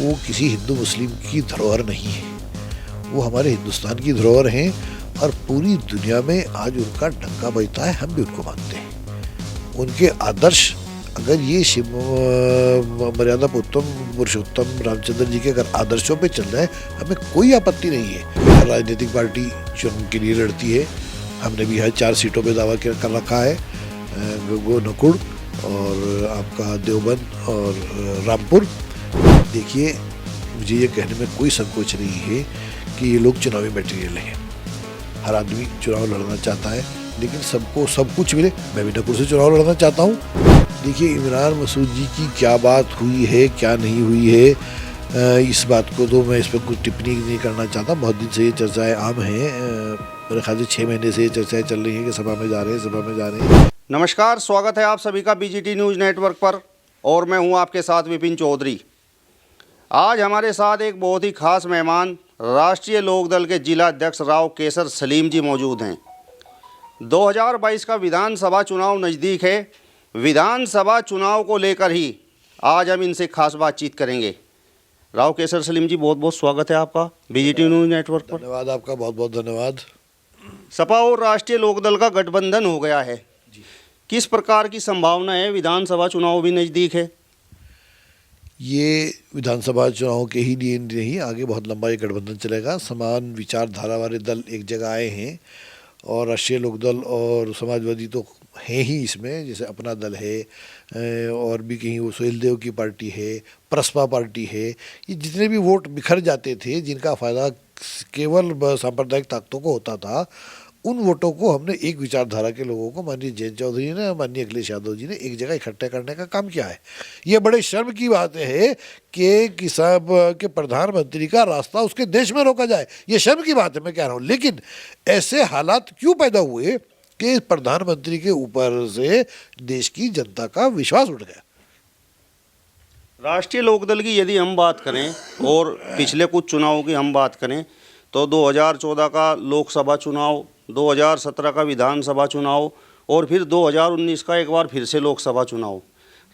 वो किसी हिंदू मुस्लिम की धरोहर नहीं है, वो हमारे हिंदुस्तान की धरोहर हैं और पूरी दुनिया में आज उनका डंका बजता है। हम भी उनको मानते हैं। उनके आदर्श अगर ये शिव मर्यादा पुरुषोत्तम रामचंद्र जी के अगर आदर्शों पे चल रहा है, हमें कोई आपत्ति नहीं है। राजनीतिक पार्टी चुनाव के लिए लड़ती है। हमने भी यहाँ 4 सीटों पे दावा कर रखा है, नकुड़ और आपका देवबंद और रामपुर। देखिए, मुझे ये कहने में कोई संकोच नहीं है कि ये लोग चुनावी मटेरियल हैं। हर आदमी चुनाव लड़ना चाहता है, लेकिन सबको सब कुछ मिले। मैं भी नकुड़ से चुनाव लड़ना चाहता हूँ। देखिए, इमरान मसूद जी की क्या बात हुई है, क्या नहीं हुई है, इस बात को तो मैं इस पर कुछ टिप्पणी नहीं करना चाहता। बहुत दिन से ये चर्चाएं आम हैं। मेरे ख्याल से 6 महीने से ये चर्चाएं चल रही हैं कि सभा में जा रहे हैं, सभा में जा रहे हैं। नमस्कार, स्वागत है आप सभी का बीजीटी न्यूज़ नेटवर्क पर और मैं हूं आपके साथ विपिन चौधरी। आज हमारे साथ एक बहुत ही खास मेहमान राष्ट्रीय लोकदल के जिला अध्यक्ष राव केसर सलीम जी मौजूद हैं। 2022 का विधानसभा चुनाव नज़दीक है। विधानसभा चुनाव को लेकर ही आज हम इनसे खास बातचीत करेंगे। राव केसर सलीम जी, बहुत बहुत स्वागत है आपका बीजीटी न्यूज़ नेटवर्क पर। धन्यवाद, आपका बहुत बहुत धन्यवाद। सपा और राष्ट्रीय लोकदल का गठबंधन हो गया है, किस प्रकार की संभावना है? विधानसभा चुनाव भी नज़दीक है। ये विधानसभा चुनाव के ही लिए नहीं, आगे बहुत लंबा ये गठबंधन चलेगा। समान विचारधारा वाले दल एक जगह आए हैं और राष्ट्रीय लोकदल और समाजवादी तो हैं ही इसमें, जैसे अपना दल है और भी कहीं वो सुहेलदेव की पार्टी है, प्रसपा पार्टी है। ये जितने भी वोट बिखर जाते थे, जिनका फ़ायदा केवल सांप्रदायिक ताकतों को होता था, उन वोटों को हमने एक विचारधारा के लोगों को, माननीय जयंत चौधरी ने, माननीय अखिलेश यादव जी ने एक जगह इकट्ठा करने का काम किया है। ये बड़े शर्म की बात है कि किसान के प्रधानमंत्री का रास्ता उसके देश में रोका जाए। ये शर्म की बात है, मैं कह रहा हूँ। लेकिन ऐसे हालात क्यों पैदा हुए कि प्रधानमंत्री के ऊपर से देश की जनता का विश्वास उठ गया। राष्ट्रीय लोकदल की यदि हम बात करें और पिछले कुछ चुनावों की हम बात करें तो 2014 का लोकसभा चुनाव, 2017 का विधानसभा चुनाव और फिर 2019 का एक बार फिर से लोकसभा चुनाव,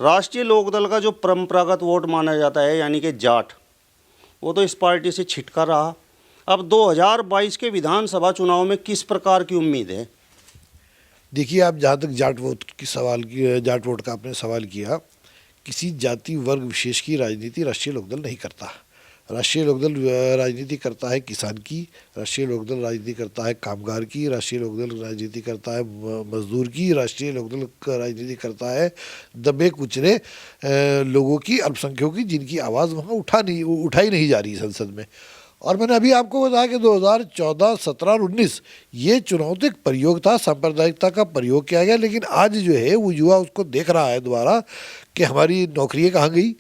राष्ट्रीय लोकदल का जो परंपरागत वोट माना जाता है यानी कि जाट, वो तो इस पार्टी से छिटका रहा। अब 2022 के विधानसभा चुनाव में किस प्रकार की उम्मीद है? देखिए, आप जहाँ तक जाट वोट का आपने सवाल किया, किसी जाति वर्ग विशेष की राजनीति राष्ट्रीय लोकदल नहीं करता। राष्ट्रीय लोकदल राजनीति करता है किसान की, राष्ट्रीय लोकदल राजनीति करता है कामगार की, राष्ट्रीय लोकदल राजनीति करता है मजदूर की, राष्ट्रीय लोकदल राजनीति करता है दबे कुचले लोगों की, अल्पसंख्यकों की, जिनकी आवाज़ वहाँ उठाई नहीं जा रही संसद में। और मैंने अभी आपको बताया कि 2014, 17 और 19 ये चुनाव तो एक प्रयोग था, सांप्रदायिकता का प्रयोग किया गया। लेकिन आज जो है वो युवा उसको देख रहा है दोबारा कि हमारी नौकरियाँ कहाँ गई,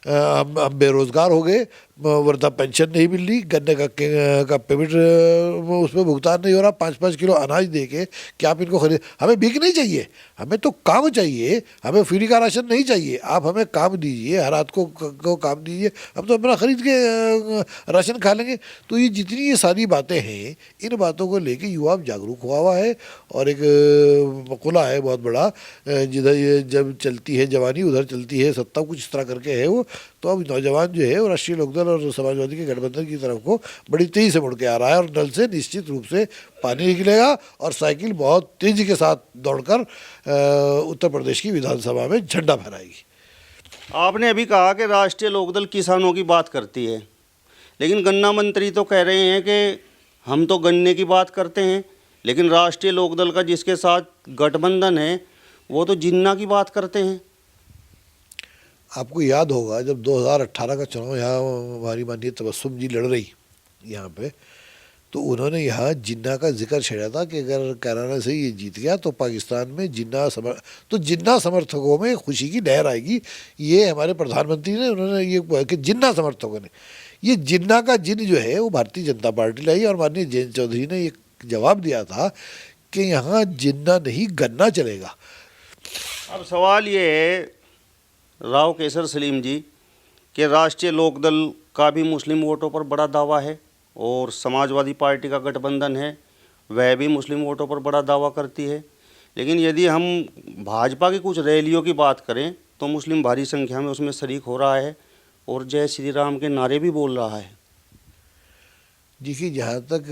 हम बेरोज़गार हो गए, वृद्धा पेंशन नहीं मिल रही, गन्ने का पेमेंट उस पर भुगतान नहीं हो रहा, 5-5 किलो अनाज दे के क्या आप इनको खरीद। हमें भीख नहीं चाहिए, हमें तो काम चाहिए। हमें फ्री का राशन नहीं चाहिए, आप हमें काम दीजिए, हर रात को काम दीजिए, हम तो अपना खरीद के राशन खा लेंगे। तो ये जितनी ये सारी बातें हैं, इन बातों को लेके युवा जागरूक हुआ है। और एक मकुला है बहुत बड़ा, जिधर जब चलती है जवानी उधर चलती है सत्ता, कुछ इस तरह करके है वो। तो अब नौजवान जो है वो राष्ट्रीय लोकदल और समाजवादी के गठबंधन की तरफ को बड़ी तेज़ी से मुड़ के आ रहा है और नल से निश्चित रूप से पानी निकलेगा और साइकिल बहुत तेज़ी के साथ दौड़कर उत्तर प्रदेश की विधानसभा में झंडा फहराएगी। आपने अभी कहा कि राष्ट्रीय लोकदल किसानों की बात करती है, लेकिन गन्ना मंत्री तो कह रहे हैं कि हम तो गन्ने की बात करते हैं, लेकिन राष्ट्रीय लोकदल का जिसके साथ गठबंधन है वो तो जिन्ना की बात करते हैं। आपको याद होगा जब 2018 का चुनाव यहाँ हमारी माननीय तबस्सुम जी लड़ रही यहाँ पे, तो उन्होंने यहाँ जिन्ना का जिक्र छेड़ा था कि अगर कैराना से ये जीत गया तो पाकिस्तान में जिन्ना समर्थकों में खुशी की लहर आएगी। ये हमारे प्रधानमंत्री ने, उन्होंने ये कि जिन्ना समर्थकों ने, ये जिन्ना का जिन जो है वो भारतीय जनता पार्टी लाई। और माननीय जयंत चौधरी ने एक जवाब दिया था कि यहाँ जिन्ना नहीं गन्ना चलेगा। अब सवाल ये है राव केसर सलीम जी कि राष्ट्रीय लोकदल का भी मुस्लिम वोटों पर बड़ा दावा है और समाजवादी पार्टी का गठबंधन है, वह भी मुस्लिम वोटों पर बड़ा दावा करती है। लेकिन यदि हम भाजपा की कुछ रैलियों की बात करें तो मुस्लिम भारी संख्या में उसमें शरीक हो रहा है और जय श्री राम के नारे भी बोल रहा है। देखिए, जहाँ तक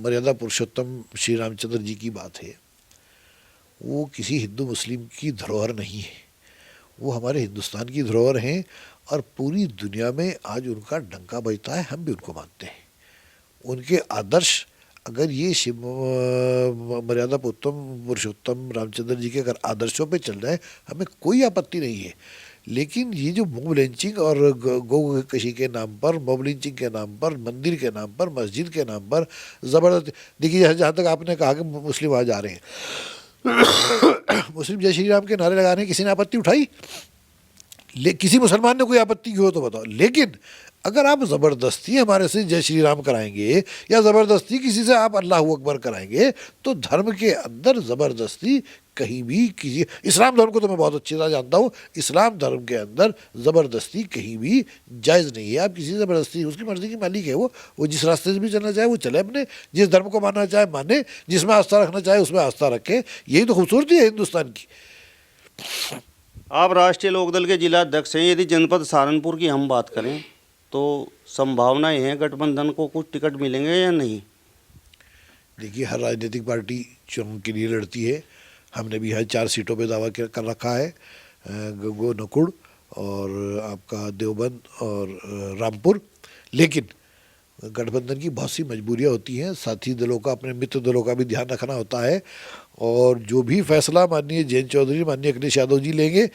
मर्यादा पुरुषोत्तम श्री रामचंद्र जी की बात है, वो किसी हिंदू मुस्लिम की धरोहर नहीं है, वो हमारे हिंदुस्तान की धरोहर हैं और पूरी दुनिया में आज उनका डंका बजता है। हम भी उनको मानते हैं। उनके आदर्श, अगर ये शिव मर्यादा पुरुषोत्तम रामचंद्र जी के अगर आदर्शों पे चल रहे हैं, हमें कोई आपत्ति नहीं है। लेकिन ये जो मॉब लिंचिंग और गौ कशी के नाम पर, मॉब लिंचिंग के नाम पर, मंदिर के नाम पर, मस्जिद के नाम पर ज़बरदस्ती, देखिए जहाँ तक आपने कहा कि मुस्लिम आ जा रहे हैं मुस्लिम जय श्री राम के नारे लगाने किसी ने आपत्ति उठाई? किसी मुसलमान ने कोई आपत्ति की हो तो बताओ। लेकिन अगर आप ज़बरदस्ती हमारे से जय श्री राम कराएंगे या ज़बरदस्ती किसी से आप अल्लाह अकबर कराएंगे, तो धर्म के अंदर ज़बरदस्ती कहीं भी किसी, इस्लाम धर्म को तो मैं बहुत अच्छी तरह जानता हूँ, इस्लाम धर्म के अंदर ज़बरदस्ती कहीं भी जायज़ नहीं है। आप किसी ज़बरदस्ती, उसकी मर्ज़ी की मालिक है वो जिस रास्ते से भी चलना चाहे वो चले, अपने जिस धर्म को मानना चाहे माने, जिसमें आस्था रखना चाहे उसमें आस्था रखे। यही तो खूबसूरती है हिंदुस्तान की। आप राष्ट्रीय लोकदल के जिला अध्यक्ष हैं। यदि जनपद सहारनपुर की हम बात करें तो संभावनाएं हैं गठबंधन को कुछ टिकट मिलेंगे या नहीं? देखिए, हर राजनीतिक पार्टी चुनाव के लिए लड़ती है। हमने भी यहाँ 4 सीटों पे दावा कर रखा है, गंगो नकुड़ और आपका देवबंद और रामपुर। लेकिन गठबंधन की बहुत सी मजबूरियाँ होती हैं, साथी दलों का, अपने मित्र दलों का भी ध्यान रखना होता है। और जो भी फैसला माननीय जयंत चौधरी, माननीय अखिलेश यादव जी लेंगे,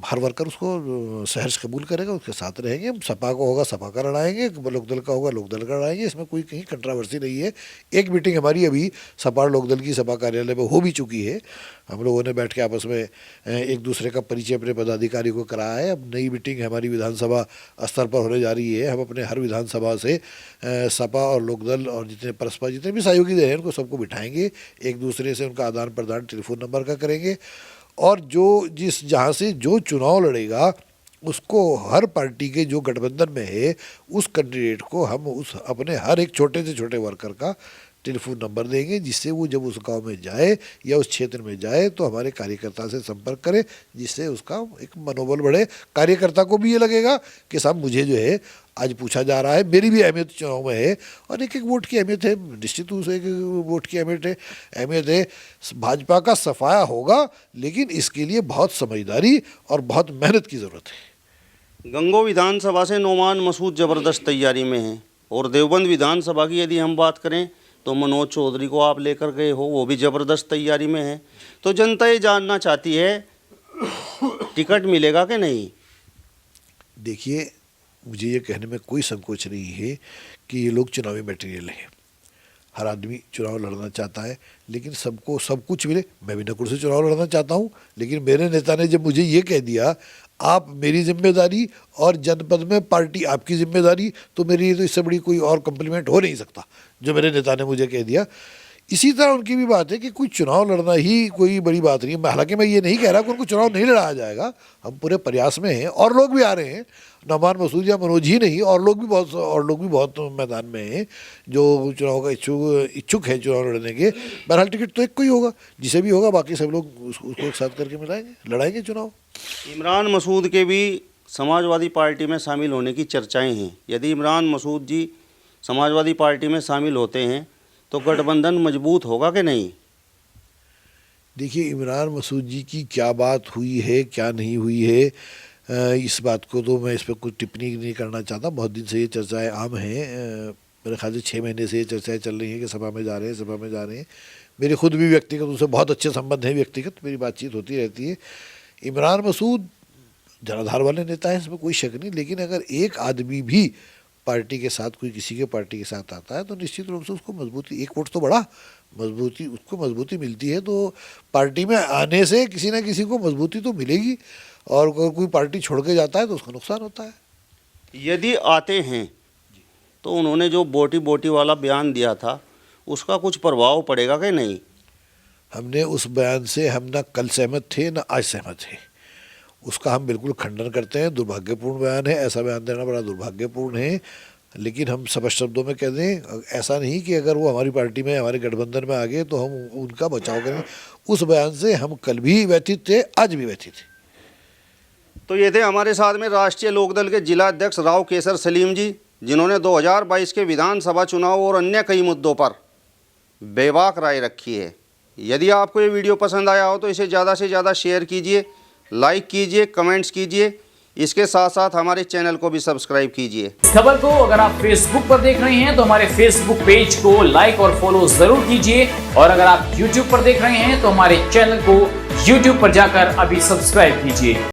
हर वर्कर उसको सहर्ष कबूल करेगा, उसके साथ रहेंगे। सपा को होगा सपा का लड़ाएंगे, लोकदल का होगा लोकदल का लड़ाएंगे। इसमें कोई कहीं कंट्रावर्सी नहीं है। एक मीटिंग हमारी अभी सपा लोकदल की सपा कार्यालय में हो भी चुकी है। हम लोगों ने बैठ के आपस में एक दूसरे का परिचय अपने पदाधिकारी को कराया है। अब नई मीटिंग हमारी विधानसभा स्तर पर होने जा रही है। हम अपने हर विधानसभा से सपा और लोकदल और जितने परस्पर जितने भी सहयोगी दल हैं उनको सबको बिठाएंगे, एक दूसरे से उनका आदान प्रदान टेलीफोन नंबर का करेंगे। और जो जिस जहाँ से जो चुनाव लड़ेगा उसको, हर पार्टी के जो गठबंधन में है उस कैंडिडेट को हम उस अपने हर एक छोटे से छोटे वर्कर का टेलीफोन नंबर देंगे, जिससे वो जब उस गांव में जाए या उस क्षेत्र में जाए तो हमारे कार्यकर्ता से संपर्क करे, जिससे उसका एक मनोबल बढ़े। कार्यकर्ता को भी ये लगेगा कि साहब मुझे जो है आज पूछा जा रहा है, मेरी भी अहमियत चुनाव में है। और एक एक वोट की अहमियत है, निश्चित रूप से एक वोट की अहमियत है। भाजपा का सफाया होगा, लेकिन इसके लिए बहुत समझदारी और बहुत मेहनत की ज़रूरत है। गंगो विधानसभा से नोमान मसूद ज़बरदस्त तैयारी में हैं और देवबंद विधानसभा की यदि हम बात करें तो मनोज चौधरी को आप लेकर गए हो, वो भी ज़बरदस्त तैयारी में है। तो जनता ये जानना चाहती है टिकट मिलेगा कि नहीं? देखिए, मुझे ये कहने में कोई संकोच नहीं है कि ये लोग चुनावी मटेरियल हैं। हर आदमी चुनाव लड़ना चाहता है, लेकिन सबको सब कुछ मिले। मैं भी नकुड़ से चुनाव लड़ना चाहता हूँ, लेकिन मेरे नेता ने जब मुझे ये कह दिया आप मेरी जिम्मेदारी और जनपद में पार्टी आपकी जिम्मेदारी, तो मेरी तो इससे बड़ी कोई और कम्प्लीमेंट हो नहीं सकता जो मेरे नेता ने मुझे कह दिया। इसी तरह उनकी भी बात है कि कोई चुनाव लड़ना ही कोई बड़ी बात नहीं है। हालांकि मैं ये नहीं कह रहा कि उनको चुनाव नहीं लड़ाया जाएगा, हम पूरे प्रयास में हैं और लोग भी आ रहे हैं। नौमान मसूद या मनोज ही नहीं, और लोग भी बहुत मैदान में हैं जो चुनाव का इच्छुक हैं चुनाव लड़ने के। बहरहाल टिकट तो एक को ही होगा, जिसे भी होगा, बाकी सब लोग उसको एक साथ करके मिलाएंगे, लड़ाएंगे चुनाव। इमरान मसूद के भी समाजवादी पार्टी में शामिल होने की चर्चाएं हैं। यदि इमरान मसूद जी समाजवादी पार्टी में शामिल होते हैं तो गठबंधन मजबूत होगा कि नहीं? देखिए, इमरान मसूद जी की क्या बात हुई है क्या नहीं हुई है, इस बात को तो मैं इस पर कुछ टिप्पणी नहीं करना चाहता। बहुत दिन से ये चर्चाएं आम हैं। मेरे ख्याल से 6 महीने से ये चर्चाएं चल रही हैं कि सभा में जा रहे हैं, सभा में जा रहे हैं। मेरे खुद भी व्यक्तिगत उनसे बहुत अच्छे संबंध हैं, व्यक्तिगत मेरी बातचीत होती रहती है। इमरान मसूद जनाधार वाले नेता हैं, इसमें कोई शक नहीं। लेकिन अगर एक आदमी भी पार्टी के साथ, कोई किसी के पार्टी के साथ आता है तो निश्चित रूप से उसको मजबूती, एक वोट तो बड़ा मजबूती, उसको मजबूती मिलती है। तो पार्टी में आने से किसी ना किसी को मजबूती तो मिलेगी, और अगर कोई पार्टी छोड़ के जाता है तो उसका नुकसान होता है। यदि आते हैं तो उन्होंने जो बोटी बोटी वाला बयान दिया था उसका कुछ प्रभाव पड़ेगा कि नहीं? हमने उस बयान से हम ना कल सहमत थे ना आज सहमत थे। उसका हम बिल्कुल खंडन करते हैं। दुर्भाग्यपूर्ण बयान है, ऐसा बयान देना बड़ा दुर्भाग्यपूर्ण है। लेकिन हम स्पष्ट शब्दों में कह दें, ऐसा नहीं कि अगर वो हमारी पार्टी में, हमारे गठबंधन में आ गए तो हम उनका बचाव करें। उस बयान से हम कल भी व्यथित थे, आज भी व्यथित थे। तो ये थे हमारे साथ में राष्ट्रीय लोकदल के जिला अध्यक्ष राव केसर सलीम जी, जिन्होंने 2022 के विधानसभा चुनाव और अन्य कई मुद्दों पर बेबाक राय रखी है। यदि आपको ये वीडियो पसंद आया हो तो इसे ज़्यादा से ज़्यादा शेयर कीजिए, लाइक कीजिए, कमेंट्स कीजिए। इसके साथ साथ हमारे चैनल को भी सब्सक्राइब कीजिए। इस खबर को अगर आप फेसबुक पर देख रहे हैं तो हमारे फेसबुक पेज को लाइक और फॉलो जरूर कीजिए, और अगर आप यूट्यूब पर देख रहे हैं तो हमारे चैनल को यूट्यूब पर जाकर अभी सब्सक्राइब कीजिए।